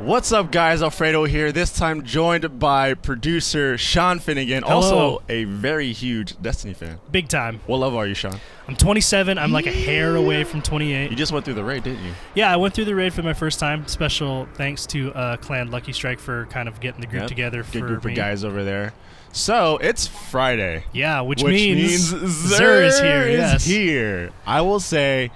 What's up, guys? Alfredo here, this time joined by producer Sean Finnegan, Hello. also a very huge Destiny fan. Big time. What level are you, Sean? I'm 27. I'm like a hair away from 28. You just went through the raid, didn't you? Yeah, I went through the raid for my first time. Special thanks to Clan Lucky Strike for kind of getting the group together for Good group me. of guys over there. So, it's Friday. Yeah, which means Xur is here. Yes. Here. I will say,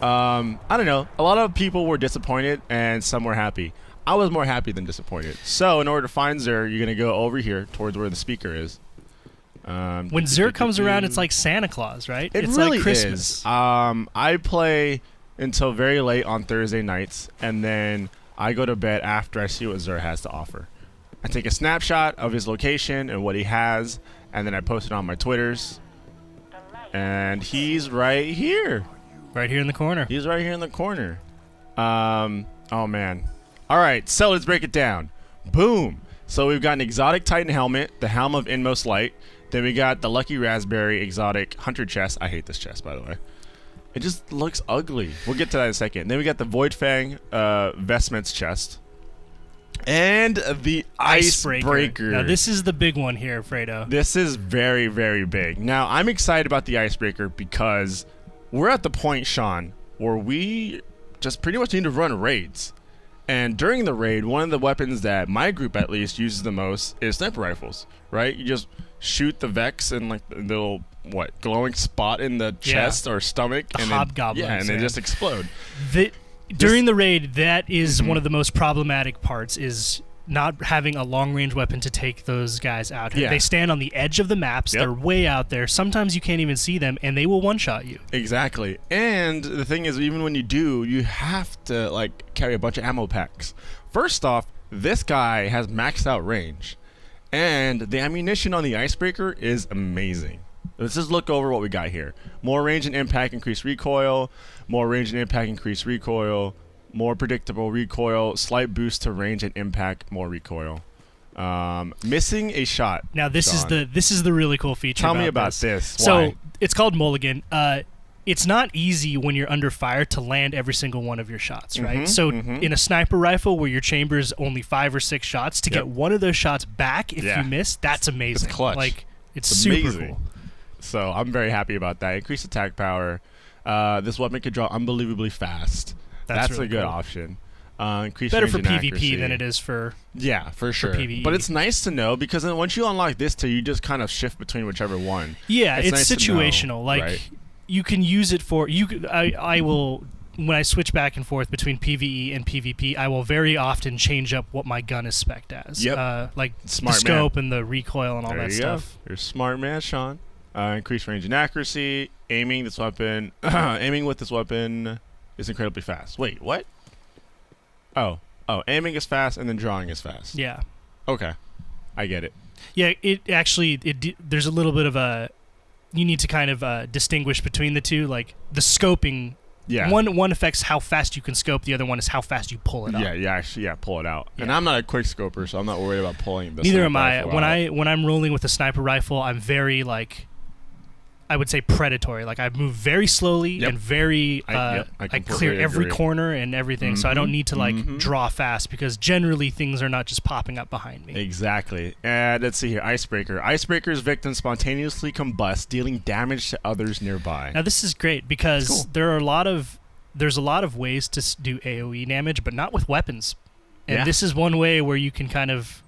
I don't know, a lot of people were disappointed and some were happy. I was more happy than disappointed. So, in order to find Xur, you're going to go over here towards where the speaker is. When Xur comes around, it's like Santa Claus, right? It's really like Christmas. Is. I play until very late on Thursday nights, and then I go to bed after I see what Xur has to offer. I take a snapshot of his location and what he has, and then I post it on my Twitters. And he's right here. Right here in the corner. He's right here in the corner. Oh, man. All right, so let's break it down. Boom. So we've got an exotic Titan helmet, the Helm of Inmost Light. Then we got the Lucky Raspberry exotic Hunter chest. I hate this chest, by the way. It just looks ugly. We'll get to that in a second. Then we got the Void Fang Vestments chest. And the Icebreaker. Now, this is the big one here, Fredo. This is very, very big. Now, I'm excited about the Icebreaker because we're at the point, Sean, where we just pretty much need to run raids. And during the raid, one of the weapons that my group at least uses the most is sniper rifles, right? You just shoot the Vex in like the little, glowing spot in the chest or stomach. The and hobgoblins. And they just explode. During the raid, that is one of the most problematic parts, is not having a long-range weapon to take those guys out. Yeah. They stand on the edge of the maps. They're way out there. Sometimes you can't even see them, and they will one-shot you. Exactly. And the thing is, even when you do, you have to carry a bunch of ammo packs. First off, this guy has maxed out range, and the ammunition on the Icebreaker is amazing. Let's just look over what we got here. More range and impact, increased recoil. More range and impact, increased recoil. More predictable recoil, slight boost to range and impact, more recoil. Missing a shot. Now this Sean. is the really cool feature. Tell me about this. So Why? it's called Mulligan. It's not easy when you're under fire to land every single one of your shots, right? So in a sniper rifle where your chamber is only 5 or 6 shots, to get one of those shots back if you miss, that's amazing. It's clutch. It's super amazing. Cool. So I'm very happy about that. Increased attack power. This weapon could draw unbelievably fast. That's really a good cool. option. Increased Better range for and PvP accuracy. than it is for for sure. PvE. But it's nice to know because then once you unlock this two, you just kind of shift between whichever one. Yeah, it's nice to situational. know, Like right? you can use it for I will, when I switch back and forth between PvE and PvP, I will very often change up what my gun is spec'd as. Like Smart the scope and the recoil and all there that you stuff. Go. You're a smart man, Sean. Increased range and accuracy. Aiming with this weapon is incredibly fast. Wait, what? Oh, aiming is fast and then drawing is fast. Yeah. Okay, I get it. Yeah, there's a little bit of a, you need to kind of distinguish between the two. Like the scoping. Yeah. One affects how fast you can scope. The other one is how fast you pull it up. Yeah, you actually pull it out. Yeah. And I'm not a quick scoper, so I'm not worried about pulling this. Neither am I. When I'm rolling with a sniper rifle, I'm very I would say predatory. Like I move very slowly and very I clear every corner and everything, so I don't need to draw fast because generally things are not just popping up behind me. Exactly. And let's see here, Icebreaker. Icebreaker's victims spontaneously combust, dealing damage to others nearby. Now this is great because there's a lot of ways to do AoE damage, but not with weapons. And this is one way where you can kind of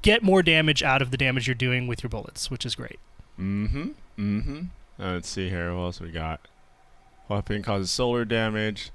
get more damage out of the damage you're doing with your bullets, which is great. Let's see here. What else we got? Weapon causes solar damage.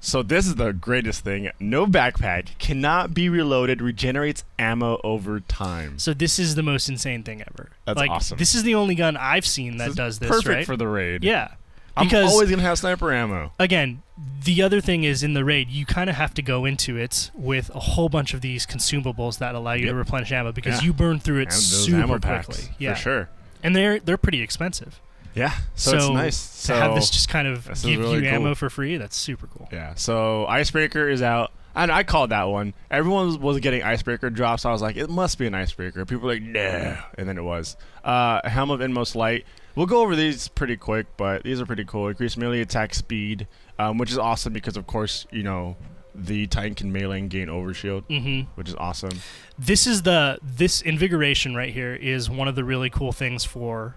So this is the greatest thing. No backpack. Cannot be reloaded. Regenerates ammo over time. So this is the most insane thing ever. That's awesome. This is the only gun I've seen that does this, perfect right? for the raid. Yeah. Because I'm always going to have sniper ammo. Again, the other thing is in the raid, you kind of have to go into it with a whole bunch of these consumables that allow you to replenish ammo because you burn through it super quickly. For sure. And they're pretty expensive. Yeah, so it's nice to have this just kind of give really you ammo for free. That's super cool. Yeah, so Icebreaker is out. And I called that one. Everyone was getting Icebreaker drops. I was like, it must be an Icebreaker. People were like, no. And then it was. Helm of Inmost Light. We'll go over these pretty quick, but these are pretty cool. Increased melee attack speed, which is awesome because, of course, you know, the Titan can melee and gain overshield, which is awesome. This invigoration right here is one of the really cool things for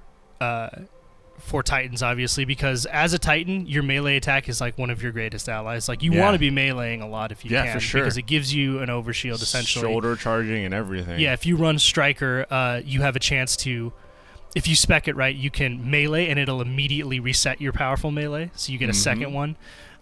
Titans, obviously, because as a Titan, your melee attack is like one of your greatest allies. Like you want to be meleeing a lot if you can, for sure, because it gives you an overshield essentially, shoulder charging and everything. Yeah, if you run Striker, you have a chance to. If you spec it right, you can melee, and it'll immediately reset your powerful melee, so you get a second one.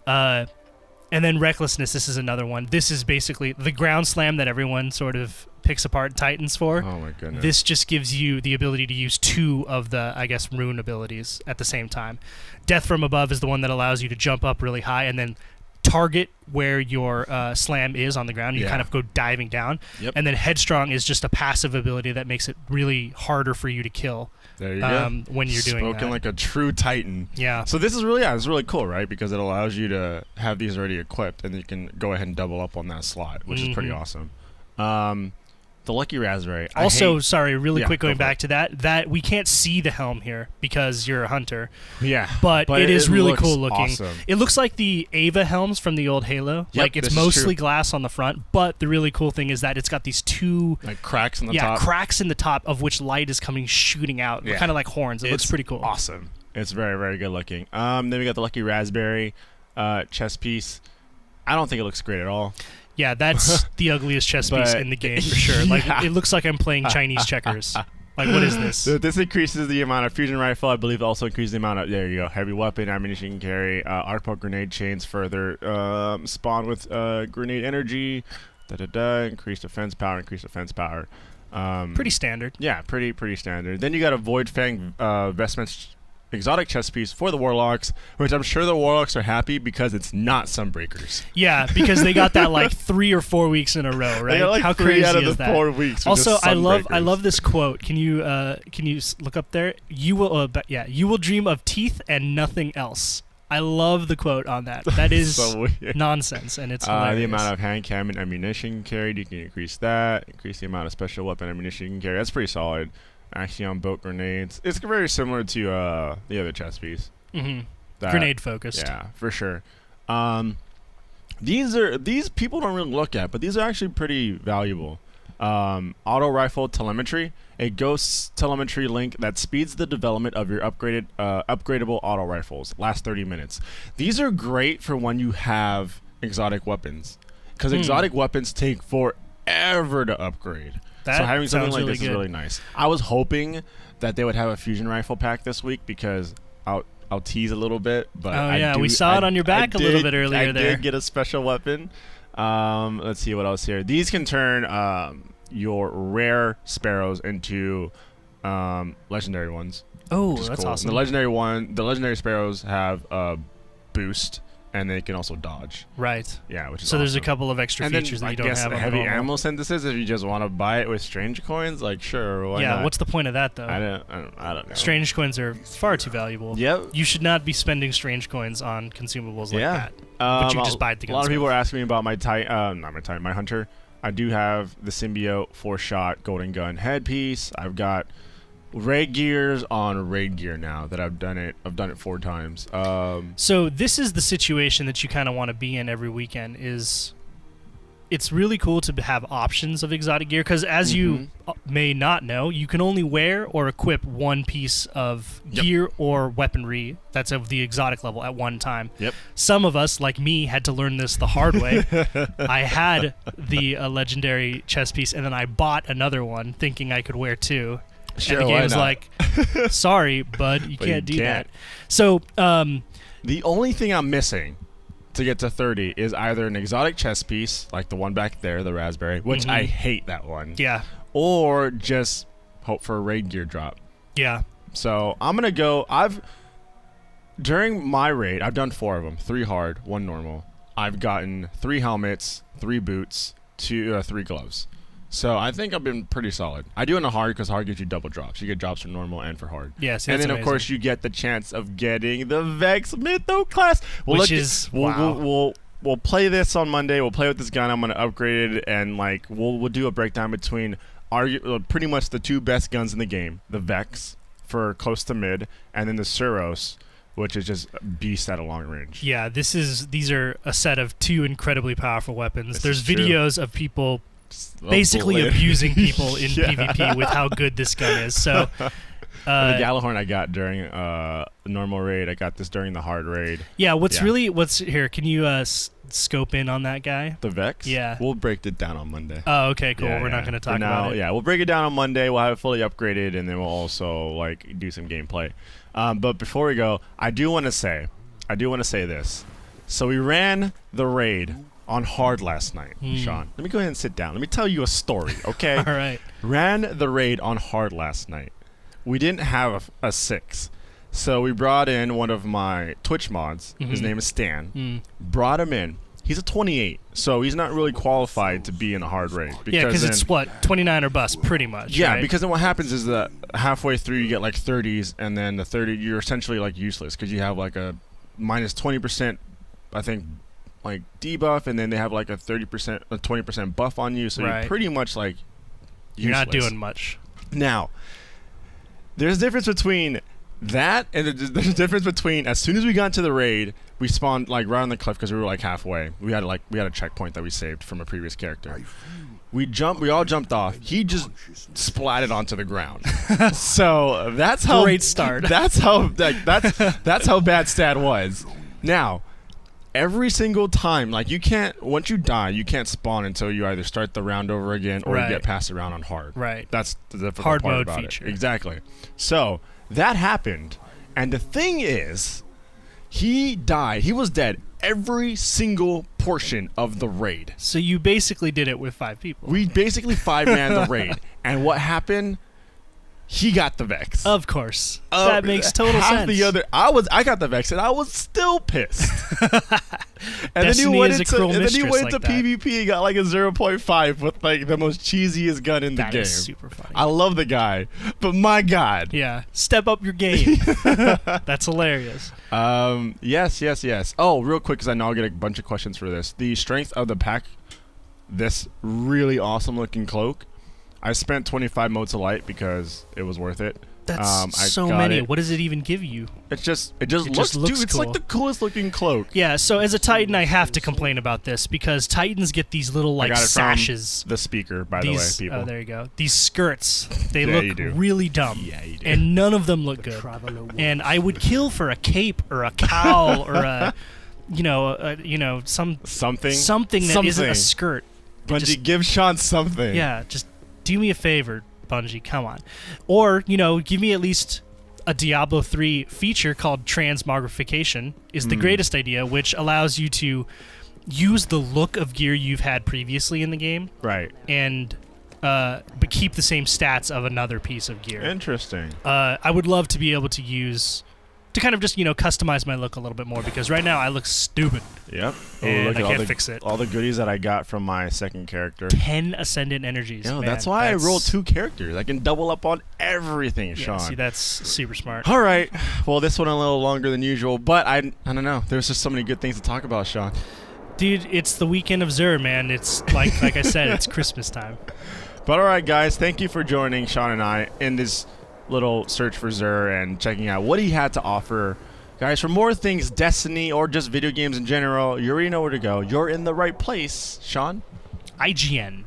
And then Recklessness, this is another one. This is basically the ground slam that everyone sort of picks apart Titans for. Oh my goodness. This just gives you the ability to use 2 of the, I guess, rune abilities at the same time. Death from Above is the one that allows you to jump up really high and then target where your slam is on the ground. You kind of go diving down. Yep. And then Headstrong is just a passive ability that makes it really harder for you to kill. There you go. When you're doing that. Spoken like a true Titan. Yeah. So this is really, it's really cool, right? Because it allows you to have these already equipped, and you can go ahead and double up on that slot, which is pretty awesome. The Lucky Raspberry. Also, sorry, really quick, going back to that we can't see the helm here because you're a hunter. Yeah. But it is really cool looking. Awesome. It looks like the Ava helms from the old Halo. Yep, like it's mostly glass on the front, but the really cool thing is that it's got these 2 like cracks in the top. Yeah, cracks in the top of which light is coming shooting out. Yeah. Kind of like horns. It looks pretty cool. Awesome. It's very, very good looking. Then we got the Lucky Raspberry chest piece. I don't think it looks great at all. Yeah, that's the ugliest chess piece in the game for sure. Like it looks like I'm playing Chinese checkers. Like, what is this? So this increases the amount of fusion rifle. I believe it also increases the amount of, there you go, heavy weapon, ammunition you can carry. Arc pulse grenade chains further spawn with grenade energy. Increase defense power, pretty standard. Yeah, pretty standard. Then you got a Void Fang vestments exotic chest piece for the Warlocks, which I'm sure the Warlocks are happy because it's not Sunbreakers. Yeah, because they got that like 3 or 4 weeks in a row, right? They got like How 3 crazy out of is the that? 4 weeks. Also, I love this quote. Can you look up there? You will dream of teeth and nothing else. I love the quote on that. That is so nonsense, and it's hilarious. The amount of hand cam and ammunition carried, you can increase that. Increase the amount of special weapon ammunition you can carry. That's pretty solid. Axion boat grenades. It's very similar to the other chest piece. Grenade focused. Yeah, for sure. These people don't really look at, but these are actually pretty valuable. Auto rifle telemetry, a ghost telemetry link that speeds the development of your upgradable auto rifles. Last 30 minutes. These are great for when you have exotic weapons, because exotic weapons take forever to upgrade. So having something like this is really nice. I was hoping that they would have a fusion rifle pack this week because I'll tease a little bit, but we saw it on your back a little bit earlier there. I did get a special weapon. Let's see what else here. These can turn your rare sparrows into legendary ones. Oh, that's cool. awesome. The legendary sparrows have a boost, and they can also dodge. Right. Yeah, which is so. Awesome. There's a couple of extra features that you don't have. Heavy ammo synthesis. If you just want to buy it with strange coins, like sure. Why not? What's the point of that though? I don't know. Strange coins are far too valuable. Yep. You should not be spending strange coins on consumables like that. But you just buy it. A lot of people are asking me about my my hunter. I do have the symbiote 4-shot golden gun headpiece. I've got raid gears on raid gear now that I've done it 4 times. So this is the situation that you kind of want to be in every weekend. It's really cool to have options of exotic gear because, as you may not know, you can only wear or equip one piece of gear or weaponry that's of the exotic level at one time. Yep. Some of us, like me, had to learn this the hard way. I had the legendary chest piece, and then I bought another one thinking I could wear 2. Sure, and the game was like, sorry, bud, you can't do that. So the only thing I'm missing to get to 30 is either an exotic chest piece, like the one back there, the raspberry, which I hate that one. Yeah. Or just hope for a raid gear drop. Yeah. So I'm going to go. During my raid, I've done 4 of them, 3 hard, 1 normal. I've gotten 3 helmets, 3 boots, 3 gloves. So I think I've been pretty solid. I do it in a hard because hard gives you double drops. You get drops for normal and for hard. Yes, and then amazing. Of course you get the chance of getting the Vex Mytho class, which is wow. We'll play this on Monday. We'll play with this gun. I'm gonna upgrade it, and like we'll do a breakdown between pretty much the 2 best guns in the game: the Vex for close to mid, and then the Suros which is just beast at a long range. Yeah, these are a set of 2 incredibly powerful weapons. There's true. videos of people basically abusing people in PvP with how good this gun is. So the Gallahorn I got during the normal raid. I got this during the hard raid. Yeah, what's here? Can you scope in on that guy? The Vex? Yeah. We'll break it down on Monday. Oh, okay, cool. We're not going to talk about it. Yeah, we'll break it down on Monday. We'll have it fully upgraded, and then we'll also do some gameplay. But before we go, I do want to say this. So we ran the raid on hard last night, Sean. Let me go ahead and sit down. Let me tell you a story, okay? All right. Ran the raid on hard last night. We didn't have a 6. So we brought in one of my Twitch mods. His name is Stan. Brought him in. He's a 28, so he's not really qualified to be in a hard raid. Because it's what, 29 or bust, pretty much. Yeah, right? because then what happens is that halfway through you get like 30s, and then the 30 you're essentially like useless because you have like a minus 20%, I think, like debuff, and then they have like a 30%, a 20% buff on you, so you're pretty much like useless. You're not doing much. Now, there's a difference between that, and there's a difference between as soon as we got into the raid, we spawned like right on the cliff because we were like halfway. We had a checkpoint that we saved from a previous character. We all jumped off. He just splatted onto the ground. So that's how great start. That's how bad Stat was. Now, every single time, like once you die, you can't spawn until you either start the round over again or you get passed around on hard. Right. That's the difficult hard part mode about feature. it. Exactly. So that happened, and the thing is, he died. He was dead every single portion of the raid. So you basically did it with 5 people. We basically 5-manned the raid, and what happened? He got the Vex. Of course. That makes total sense. I got the Vex, and I was still pissed. And then he went into PvP and got like a 0.5 with like the most cheesiest gun in the game. That is super funny. I love the guy, but my God. Yeah, step up your game. That's hilarious. Yes. Oh, real quick, because I know I'll get a bunch of questions for this. The strength of the pack, this really awesome looking cloak. I spent 25 motes of light because it was worth it. That's so many. What does it even give you? It just looks dude, it's cool. like the coolest looking cloak. Yeah, so as a Titan, I have to complain about this because Titans get these little like sashes. The speaker, by the way, people. Oh, there you go. These skirts, they look really dumb. Yeah, you do. And none of them look good. And I would kill for a cape or a cowl or a, something that isn't a skirt. Bungie, give Sean something. Yeah, just do me a favor, Bungie, come on. Or, give me at least a Diablo 3 feature called transmogrification is the greatest idea, which allows you to use the look of gear you've had previously in the game. Right. And but keep the same stats of another piece of gear. Interesting. I would love to be able to kind of just, customize my look a little bit more because right now I look stupid. Yep. And I can't fix it. All the goodies that I got from my second character. 10 Ascendant Energies. Man, that's why I roll 2 characters. I can double up on everything, Sean. See, that's super smart. All right. Well, this one a little longer than usual, but I don't know. There's just so many good things to talk about, Sean. Dude, it's the weekend of Xur, man. It's like I said, it's Christmas time. But all right, guys, thank you for joining Sean and I in this little search for Xur and checking out what he had to offer. Guys, for more things Destiny or just video games in general, you already know where to go. You're in the right place, Sean. IGN.